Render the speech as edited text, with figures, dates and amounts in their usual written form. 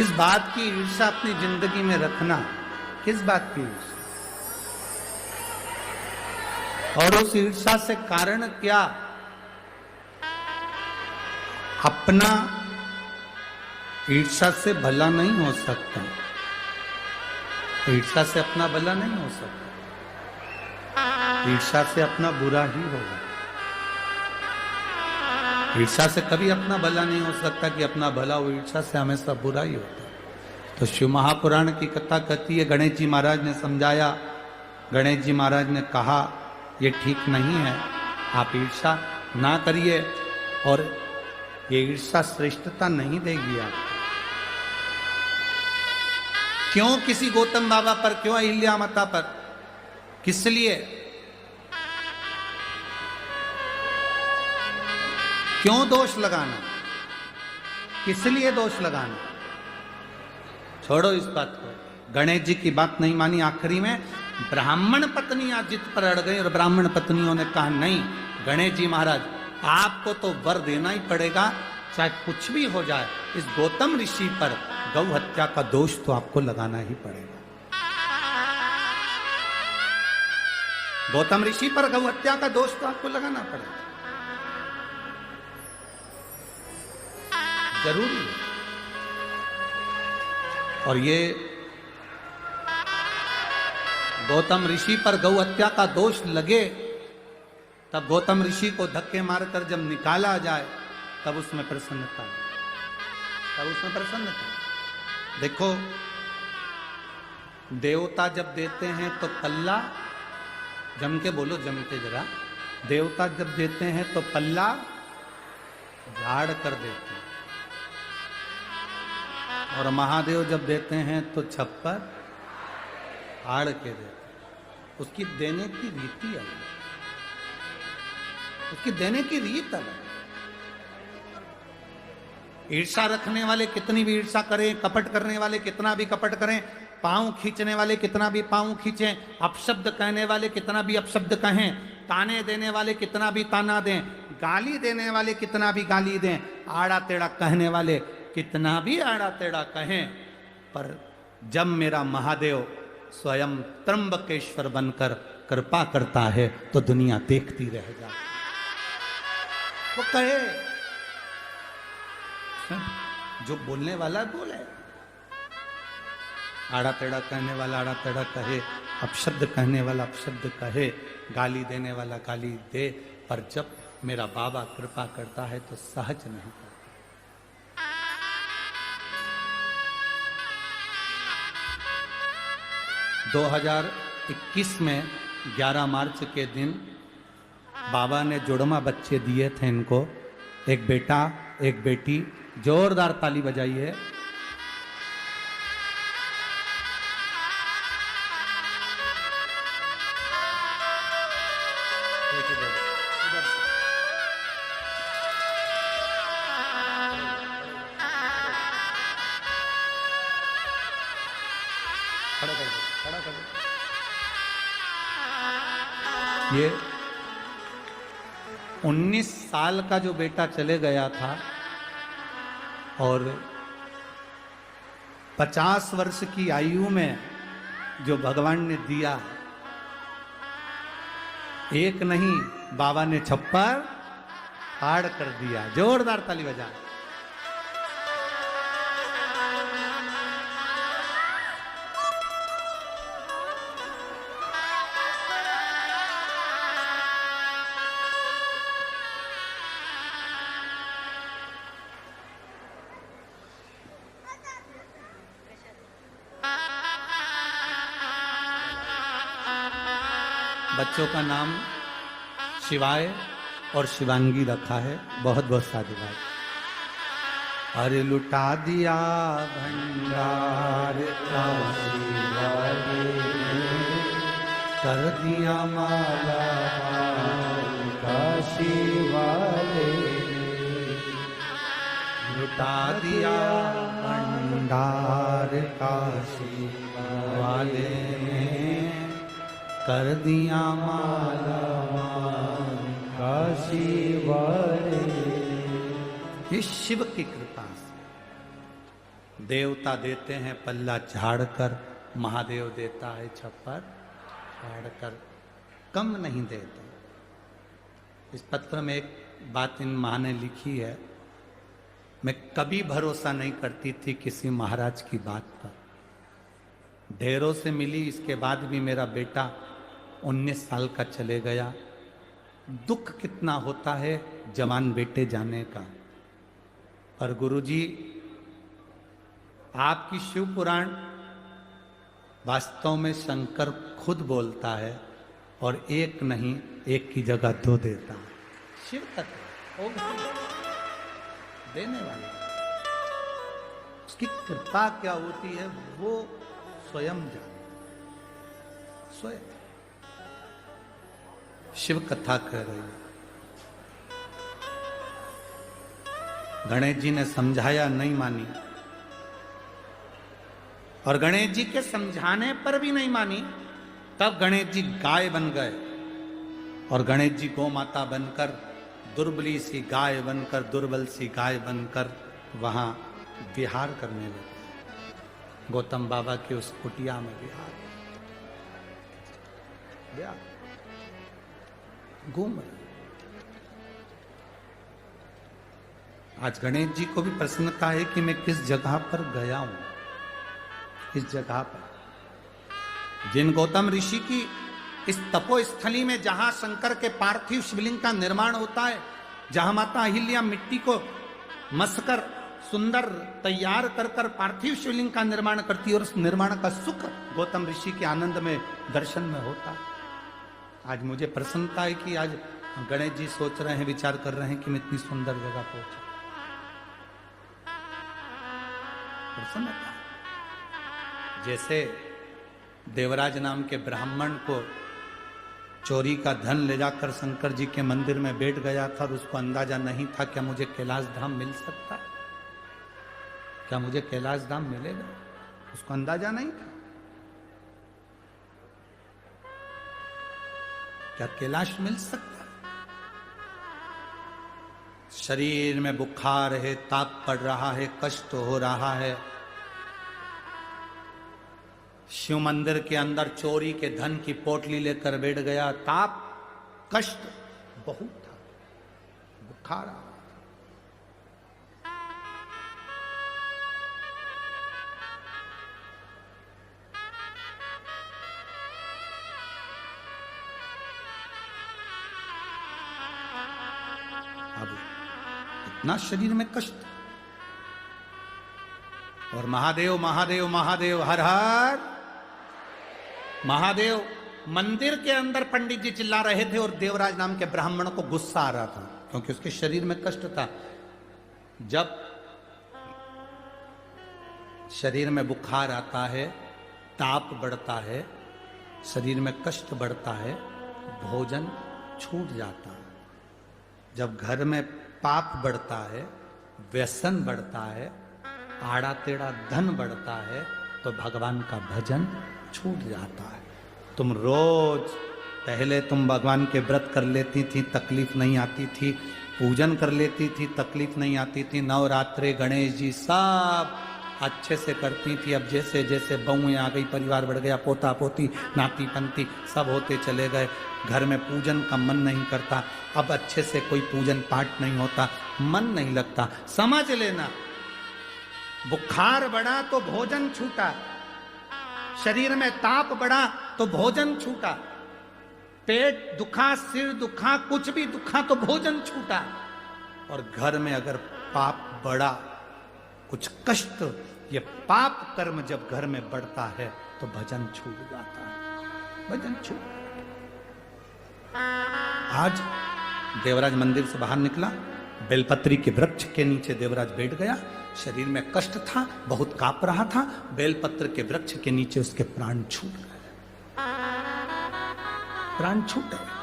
किस बात की ईर्ष्या अपनी जिंदगी में रखना, किस बात की ईर्ष्या, और उस ईर्ष्या से कारण क्या? अपना ईर्ष्या से भला नहीं हो सकता, ईर्ष्या से अपना भला नहीं हो सकता, ईर्ष्या से अपना बुरा ही होगा। ईर्ष्या से कभी अपना भला नहीं हो सकता कि अपना भला हो, ईर्ष्या से हमेशा बुरा ही होता है। तो शिव महापुराण की कथा कहती है, गणेश जी महाराज ने समझाया, गणेश जी महाराज ने कहा ये ठीक नहीं है, आप ईर्ष्या ना करिए, और ये ईर्ष्या श्रेष्ठता नहीं देगी आपको। क्यों किसी गौतम बाबा पर, क्यों अहिल्या माता पर, किस लिए, क्यों दोष लगाना, किस लिए दोष लगाना? छोड़ो इस बात को। गणेश जी की बात नहीं मानी, आखिरी में ब्राह्मण पत्नियां जिद पर अड़ गई, और ब्राह्मण पत्नियों ने कहा नहीं गणेश जी महाराज आपको तो वर देना ही पड़ेगा, चाहे कुछ भी हो जाए, इस गौतम ऋषि पर गौ हत्या का दोष तो आपको लगाना ही पड़ेगा। गौतम ऋषि पर गौ हत्या का दोष तो आपको लगाना पड़ेगा, जरूरी है। और ये गौतम ऋषि पर गौ हत्या का दोष लगे, तब गौतम ऋषि को धक्के मारकर जब निकाला जाए, तब उसमें प्रसन्नता, तब उसमें प्रसन्नता। देखो देवता जब देते हैं तो पल्ला, जम के बोलो, जम के जरा, देवता जब देते हैं तो पल्ला झाड़ कर देते हैं, और महादेव जब देते हैं तो छप्पर आड़ के देते हैं। उसकी देने की रीति अलग, उसकी देने की रीत अलग। ईर्ष्या रखने वाले कितनी भी ईर्ष्या करें, कपट करने वाले कितना भी कपट करें, पांव खींचने वाले कितना भी पांव खींचें, अपशब्द कहने वाले कितना भी अपशब्द कहें, ताने देने वाले कितना भी ताना दें, गाली देने वाले कितना भी गाली दें, आड़ा टेढ़ा कहने वाले कितना भी आड़ा टेढ़ा कहें, पर जब मेरा महादेव स्वयं त्र्यंबकेश्वर बनकर कृपा करता है तो दुनिया देखती रह जाती। वो कहे, जो बोलने वाला बोले, आड़ा टेढ़ा कहने वाला आड़ा टेढ़ा कहे, अपशब्द कहने वाला अपशब्द कहे, गाली देने वाला गाली दे, पर जब मेरा बाबा कृपा करता है तो सहज नहीं करता। 2021 में 11 मार्च के दिन बाबा ने जुड़वा बच्चे दिए थे इनको, एक बेटा एक बेटी। जोरदार ताली बजाइए। ये 19 साल का जो बेटा चले गया था और 50 वर्ष की आयु में जो भगवान ने दिया, एक नहीं बाबा ने छप्पर फाड़ कर दिया। जोरदार ताली बजा। बच्चों का नाम शिवाय और शिवांगी रखा है। बहुत बहुत साधुवाद। अरे लुटा दिया भंडार का शिवाय, कर दिया माला काशी वाले, लुटा दिया भंडार काशी वाले ने, कर दिया माला काशी वाले। ये शिव की कृपा से देवता देते हैं पल्ला झाड़ कर, महादेव देता है छप्पर फाड़ कर, कम नहीं देते। इस पत्र में एक बात इन माँ ने लिखी है, मैं कभी भरोसा नहीं करती थी किसी महाराज की बात पर। ढेरों से मिली, इसके बाद भी मेरा बेटा 19 साल का चले गया। दुख कितना होता है जवान बेटे जाने का। पर गुरुजी, आपकी शिव पुराण वास्तव में शंकर खुद बोलता है और एक नहीं, एक की जगह 2 देता है। शिव तत्व देने वाला, उसकी कृपा क्या होती है वो स्वयं जाने, स्वयं। शिव कथा कह रही है। गणेश जी ने समझाया, नहीं मानी, और गणेश जी के समझाने पर भी नहीं मानी। तब गणेश जी गाय बन गए और गणेश जी गौ माता बनकर, दुर्बली सी गाय बनकर, दुर्बल सी गाय बनकर वहां विहार करने लगे। गौतम बाबा के उस कुटिया में विहार घूम रहे। आज गणेश जी को भी प्रसन्नता है कि मैं किस जगह पर गया हूं। इस जगह पर जिन गौतम ऋषि की इस तपोस्थली में, जहां शंकर के पार्थिव शिवलिंग का निर्माण होता है, जहां माता अहिल्या मिट्टी को मसकर सुंदर तैयार कर कर पार्थिव शिवलिंग का निर्माण करती है, और उस निर्माण का सुख गौतम ऋषि के आनंद में, दर्शन में होता है। आज मुझे प्रसन्नता है कि आज गणेश जी सोच रहे हैं, विचार कर रहे हैं कि मैं इतनी सुंदर जगह पहुंचा। प्रसन्नता। जैसे देवराज नाम के ब्राह्मण को चोरी का धन ले जाकर शंकर जी के मंदिर में बैठ गया था और उसको अंदाजा नहीं था क्या मुझे कैलाश धाम मिल सकता, क्या मुझे कैलाश धाम मिलेगा, उसको अंदाजा नहीं था। क्या कैलाश मिल सकता? शरीर में बुखार है, ताप पड़ रहा है, कष्ट हो रहा है। शिव मंदिर के अंदर चोरी के धन की पोटली लेकर बैठ गया। ताप, कष्ट बहुत था, बुखार। अब इतना शरीर में कष्ट, और महादेव महादेव महादेव हर हर महादेव। मंदिर के अंदर पंडित जी चिल्ला रहे थे और देवराज नाम के ब्राह्मण को गुस्सा आ रहा था, क्योंकि उसके शरीर में कष्ट था। जब शरीर में बुखार आता है, ताप बढ़ता है, शरीर में कष्ट बढ़ता है, भोजन छूट जाता है। जब घर में पाप बढ़ता है, व्यसन बढ़ता है, आड़ा टेढ़ा धन बढ़ता है, तो भगवान का भजन छूट जाता है। तुम रोज, पहले तुम भगवान के व्रत कर लेती थी, तकलीफ नहीं आती थी, पूजन कर लेती थी, तकलीफ नहीं आती थी, नवरात्रे गणेश जी सब अच्छे से करती थी। अब जैसे जैसे बहुएं आ गई, परिवार बढ़ गया, पोता पोती, नाती पंती सब होते चले गए, घर में पूजन का मन नहीं करता। अब अच्छे से कोई पूजन पाठ नहीं होता, मन नहीं लगता। समझ लेना, बुखार बढ़ा तो भोजन छूटा, शरीर में ताप बढ़ा तो भोजन छूटा, पेट दुखा, सिर दुखा, कुछ भी दुखा तो भोजन छूटा। और घर में अगर पाप बढ़ा, कुछ कष्ट, ये पाप कर्म जब घर में बढ़ता है तो भजन छूट जाता है, भजन छूट। आज देवराज मंदिर से बाहर निकला, बेलपत्री के वृक्ष के नीचे देवराज बैठ गया। शरीर में कष्ट था, बहुत कांप रहा था, बेलपत्र के वृक्ष के नीचे उसके प्राण छूट गए, प्राण छूट गए।